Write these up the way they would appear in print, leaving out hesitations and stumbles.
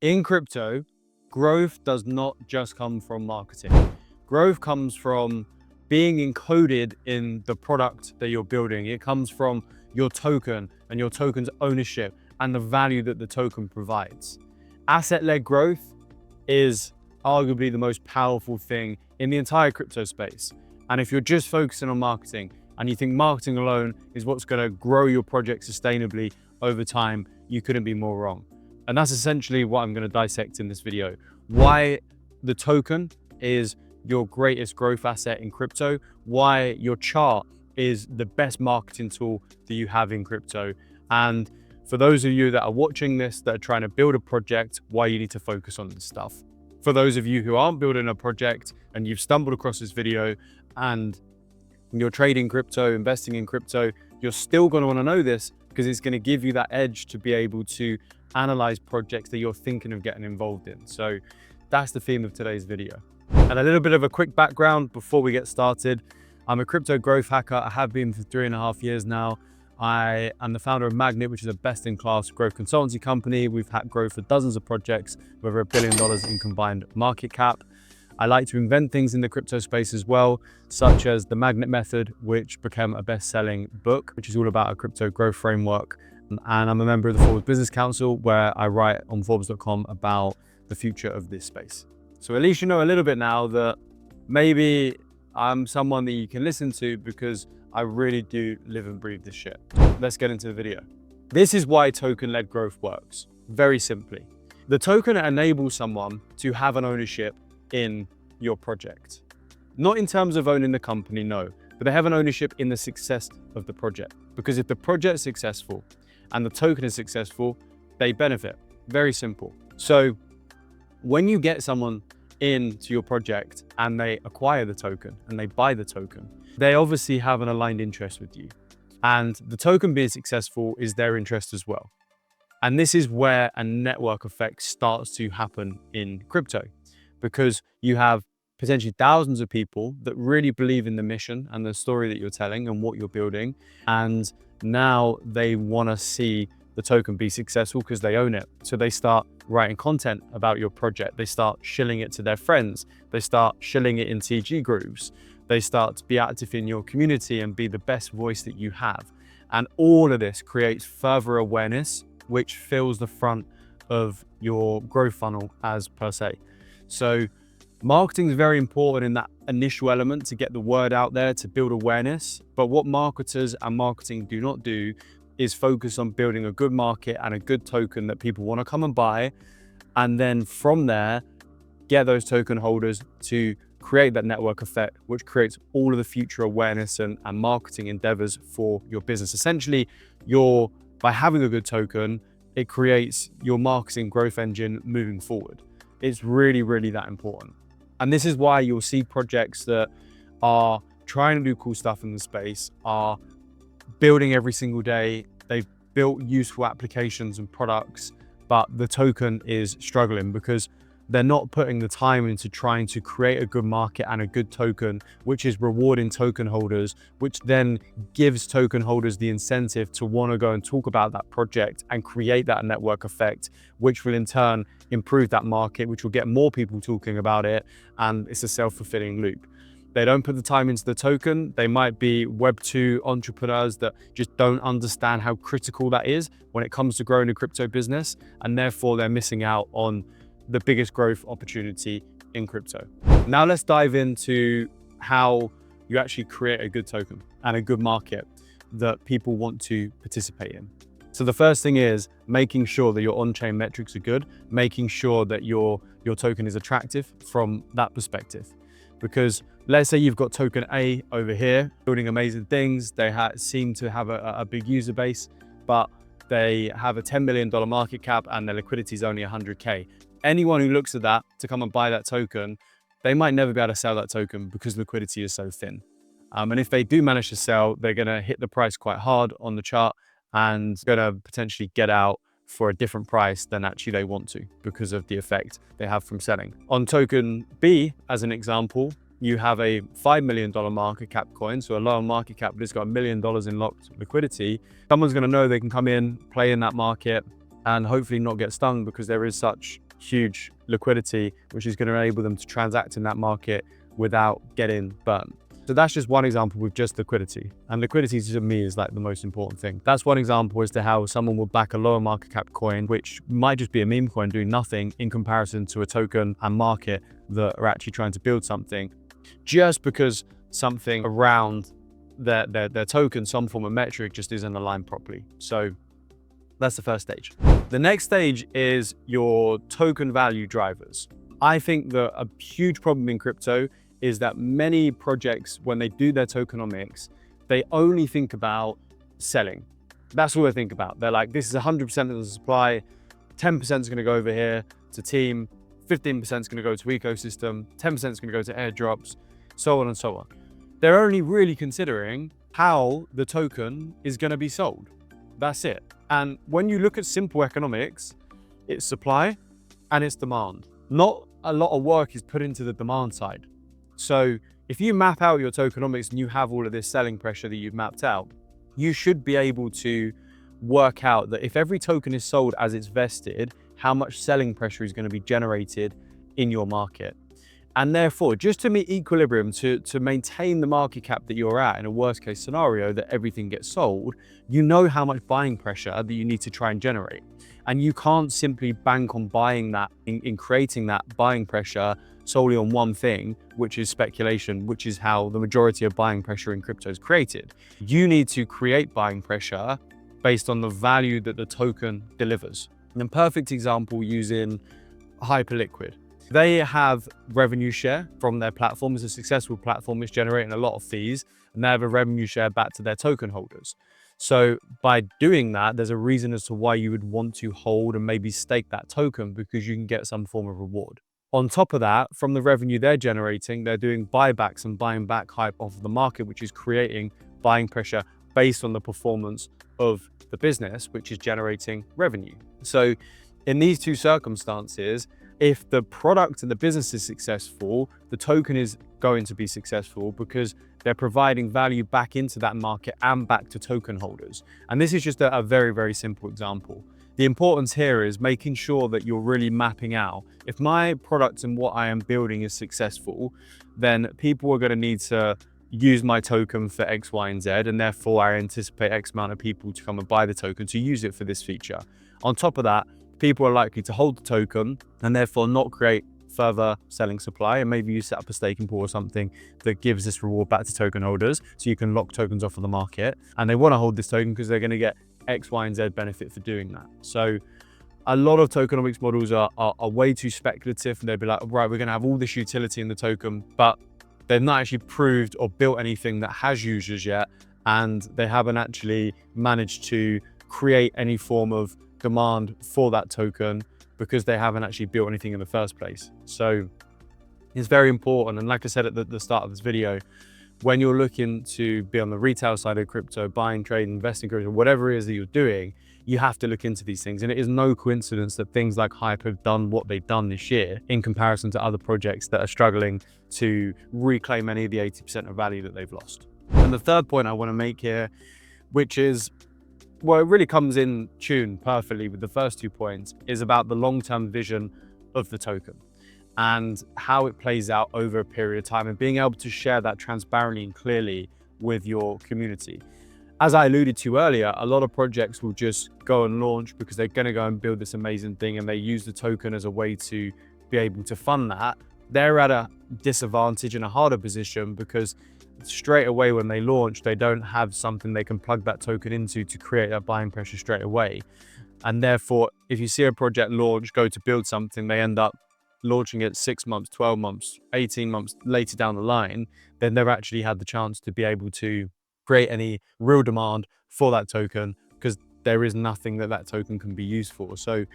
In crypto, growth does not just come from marketing. Growth comes from being encoded in the product that you're building. It comes from your token and your token's ownership and the value that the token provides. Asset-led growth is arguably the most powerful thing in the entire crypto space. And if you're just focusing on marketing and you think marketing alone is what's going to grow your project sustainably over time, you couldn't be more wrong. And that's essentially what I'm going to dissect in this video. Why the token is your greatest growth asset in crypto, why your chart is the best marketing tool that you have in crypto. And for those of you that are watching this, that are trying to build a project, why you need to focus on this stuff. For those of you who aren't building a project and you've stumbled across this video and you're trading crypto, investing in crypto, you're still going to want to know this because it's going to give you that edge to be able to analyze projects that you're thinking of getting involved in. So that's the theme of today's video. And a little bit of a quick background before we get started. I'm a crypto growth hacker. I have been for 3.5 years now. I am the founder of Magnet, which is a best-in-class growth consultancy company. We've had growth for dozens of projects with over $1 billion in combined market cap. I like to invent things in the crypto space as well, such as the Magnet method, which became a best-selling book, which is all about a crypto growth framework. And I'm a member of the Forbes Business Council, where I write on Forbes.com about the future of this space. So at least you know a little bit now that maybe I'm someone that you can listen to because I really do live and breathe this shit. Let's get into the video. This is why token-led growth works. Very simply, the token enables someone to have an ownership in your project. Not in terms of owning the company, no, but they have an ownership in the success of the project. Because if the project is successful and the token is successful, they benefit. Very simple. So when you get someone into your project and they acquire the token and they buy the token, they obviously have an aligned interest with you. And the token being successful is their interest as well. And this is where a network effect starts to happen in crypto, because you have potentially thousands of people that really believe in the mission and the story that you're telling and what you're building. And now they want to see the token be successful because they own it. So they start writing content about your project. They start shilling it to their friends. They start shilling it in TG groups. They start to be active in your community and be the best voice that you have. And all of this creates further awareness, which fills the front of your growth funnel as per se. So marketing is very important in that initial element to get the word out there, to build awareness. But what marketers and marketing do not do is focus on building a good market and a good token that people want to come and buy. And then from there, get those token holders to create that network effect, which creates all of the future awareness and marketing endeavors for your business. Essentially, by having a good token, it creates your marketing growth engine moving forward. It's really, really that important. And this is why you'll see projects that are trying to do cool stuff in the space, are building every single day. They've built useful applications and products, but the token is struggling because they're not putting the time into trying to create a good market and a good token, which is rewarding token holders, which then gives token holders the incentive to want to go and talk about that project and create that network effect, which will in turn improve that market, which will get more people talking about it. And it's a self-fulfilling loop. They don't put the time into the token. They might be Web2 entrepreneurs that just don't understand how critical that is when it comes to growing a crypto business. And therefore they're missing out on the biggest growth opportunity in crypto. Now let's dive into how you actually create a good token and a good market that people want to participate in. So the first thing is making sure that your on-chain metrics are good, making sure that your token is attractive from that perspective. Because let's say you've got token A over here, building amazing things. They seem to have a big user base, but they have a $10 million market cap and their liquidity is only 100K. Anyone who looks at that to come and buy that token, they might never be able to sell that token because liquidity is so thin. And if they do manage to sell, they're going to hit the price quite hard on the chart and going to potentially get out for a different price than actually they want to because of the effect they have from selling. On token B, as an example, you have a $5 million market cap coin, so a lower market cap, but it's got $1 million in locked liquidity. Someone's going to know they can come in, play in that market, and hopefully not get stung because there is such huge liquidity, which is going to enable them to transact in that market without getting burnt. So that's just one example with just liquidity. And liquidity to me is like the most important thing. That's one example as to how someone will back a lower market cap coin, which might just be a meme coin doing nothing in comparison to a token and market that are actually trying to build something, just because something around their token, some form of metric, just isn't aligned properly. So that's the first stage. The next stage is your token value drivers. I think that a huge problem in crypto is that many projects, when they do their tokenomics, they only think about selling. That's all they think about. They're like, this is 100% of the supply, 10% is going to go over here to team, 15% is going to go to ecosystem, 10% is going to go to airdrops, so on and so on. They're only really considering how the token is going to be sold. That's it. And when you look at simple economics, it's supply and it's demand. Not a lot of work is put into the demand side. So if you map out your tokenomics and you have all of this selling pressure that you've mapped out, you should be able to work out that if every token is sold as it's vested, how much selling pressure is going to be generated in your market. And therefore, just to meet equilibrium, to maintain the market cap that you're at in a worst case scenario that everything gets sold, you know how much buying pressure that you need to try and generate. And you can't simply bank on buying that, in creating that buying pressure solely on one thing, which is speculation, which is how the majority of buying pressure in crypto is created. You need to create buying pressure based on the value that the token delivers. And a perfect example using Hyperliquid. They have revenue share from their platform. It's a successful platform. It's generating a lot of fees, and they have a revenue share back to their token holders. So by doing that, there's a reason as to why you would want to hold and maybe stake that token, because you can get some form of reward. On top of that, from the revenue they're generating, they're doing buybacks and buying back hype off the market, which is creating buying pressure based on the performance of the business, which is generating revenue. So in these two circumstances, if the product and the business is successful, the token is going to be successful because they're providing value back into that market and back to token holders. And this is just a very, very simple example. The importance here is making sure that you're really mapping out, if my product and what I am building is successful, then people are going to need to use my token for X, Y, and Z, and therefore I anticipate X amount of people to come and buy the token to use it for this feature. On top of that, people are likely to hold the token and therefore not create further selling supply, and maybe you set up a staking pool or something that gives this reward back to token holders so you can lock tokens off of the market, and they want to hold this token because they're going to get X, Y, and Z benefit for doing that. So a lot of tokenomics models are way too speculative, and they'd be like, right, we're going to have all this utility in the token, but they've not actually proved or built anything that has users yet, and they haven't actually managed to create any form of demand for that token because they haven't actually built anything in the first place. So it's very important. And like I said at the start of this video, when you're looking to be on the retail side of crypto, buying, trading, investing, crypto, whatever it is that you're doing, you have to look into these things. And it is no coincidence that things like Hype have done what they've done this year in comparison to other projects that are struggling to reclaim any of the 80% of value that they've lost. And the third point I want to make here, which is, well, it really comes in tune perfectly with the first 2 points, is about the long-term vision of the token and how it plays out over a period of time, and being able to share that transparently and clearly with your community. As I alluded to earlier, a lot of projects will just go and launch because they're going to go and build this amazing thing, and they use the token as a way to be able to fund that. They're at a disadvantage and a harder position because straight away when they launch, they don't have something they can plug that token into to create that buying pressure straight away. And therefore, if you see a project launch, go to build something, they end up launching it 6 months, 12 months, 18 months later down the line, then they've actually had the chance to be able to create any real demand for that token, because there is nothing that that token can be used for. So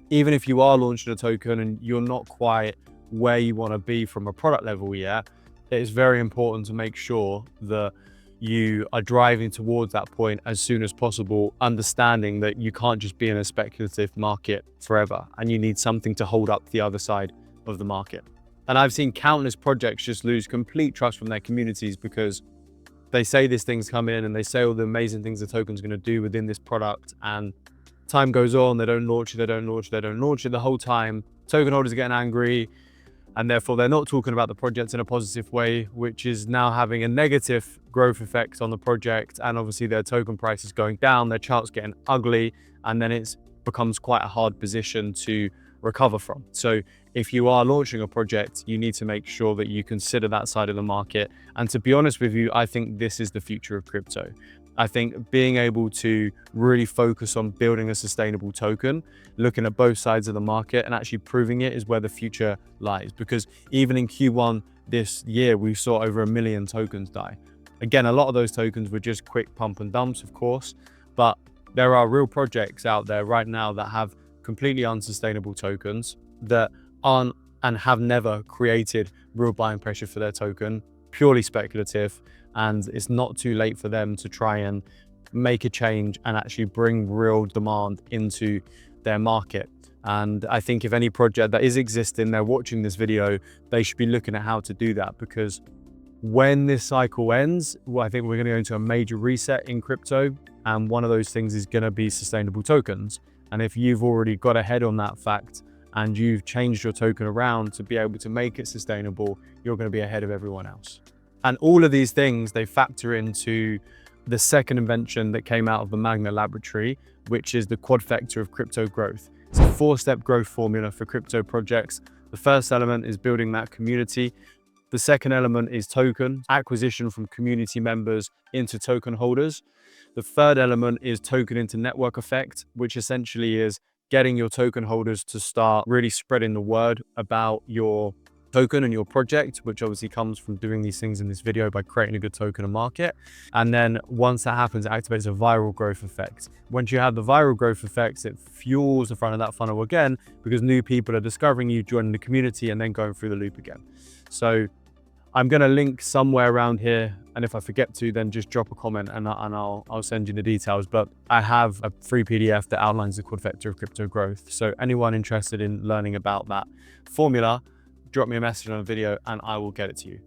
even if you are launching a token and you're not quite where you want to be from a product level yet, it is very important to make sure that you are driving towards that point as soon as possible, understanding that you can't just be in a speculative market forever, and you need something to hold up the other side of the market. And I've seen countless projects just lose complete trust from their communities because they say these things come in and they say all the amazing things the token's going to do within this product, and time goes on, they don't launch it, they don't launch it, they don't launch it. The whole time token holders are getting angry, and therefore they're not talking about the project in a positive way, which is now having a negative growth effect on the project. And obviously their token price is going down, their chart's getting ugly, and then it becomes quite a hard position to recover from. So if you are launching a project, you need to make sure that you consider that side of the market. And to be honest with you, I think this is the future of crypto. I think being able to really focus on building a sustainable token, looking at both sides of the market and actually proving it is where the future lies. Because even in Q1 this year, we saw over 1 million tokens die. Again, a lot of those tokens were just quick pump and dumps, of course, but there are real projects out there right now that have completely unsustainable tokens that aren't and have never created real buying pressure for their token, purely speculative. And it's not too late for them to try and make a change and actually bring real demand into their market. And I think if any project that is existing, they're watching this video, they should be looking at how to do that, because when this cycle ends, well, I think we're going to go into a major reset in crypto. And one of those things is going to be sustainable tokens. And if you've already got ahead on that fact and you've changed your token around to be able to make it sustainable, you're going to be ahead of everyone else. And all of these things, they factor into the second invention that came out of the Magna laboratory, which is the quadfecta of crypto growth. It's a 4-step growth formula for crypto projects. The first element is building that community. The second element is token acquisition from community members into token holders. The third element is token into network effect, which essentially is getting your token holders to start really spreading the word about your token and your project, which obviously comes from doing these things in this video by creating a good token and market. And then once that happens, it activates a viral growth effect. Once you have the viral growth effects, it fuels the front of that funnel again, because new people are discovering you, joining the community, and then going through the loop again. So I'm going to link somewhere around here, and if I forget to, then just drop a comment and I'll send you the details. But I have a free PDF that outlines the quadfecta of crypto growth. So anyone interested in learning about that formula, drop me a message on a video and I will get it to you.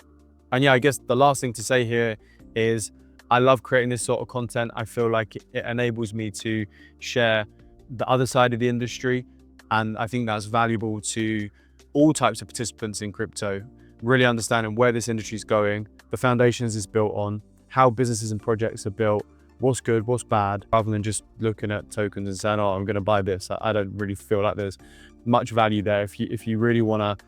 And yeah, I guess the last thing to say here is I love creating this sort of content. I feel like it enables me to share the other side of the industry. And I think that's valuable to all types of participants in crypto, really understanding where this industry is going, the foundations it's built on, how businesses and projects are built, what's good, what's bad, rather than just looking at tokens and saying, oh, I'm going to buy this. I don't really feel like there's much value there. If you really want to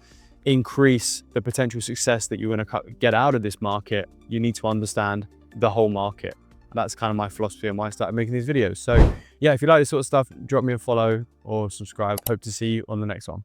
increase the potential success that you're going to get out of this market, you need to understand the whole market. That's kind of my philosophy and why I started making these videos. So yeah, if you like this sort of stuff, drop me a follow or subscribe. Hope to see you on the next one.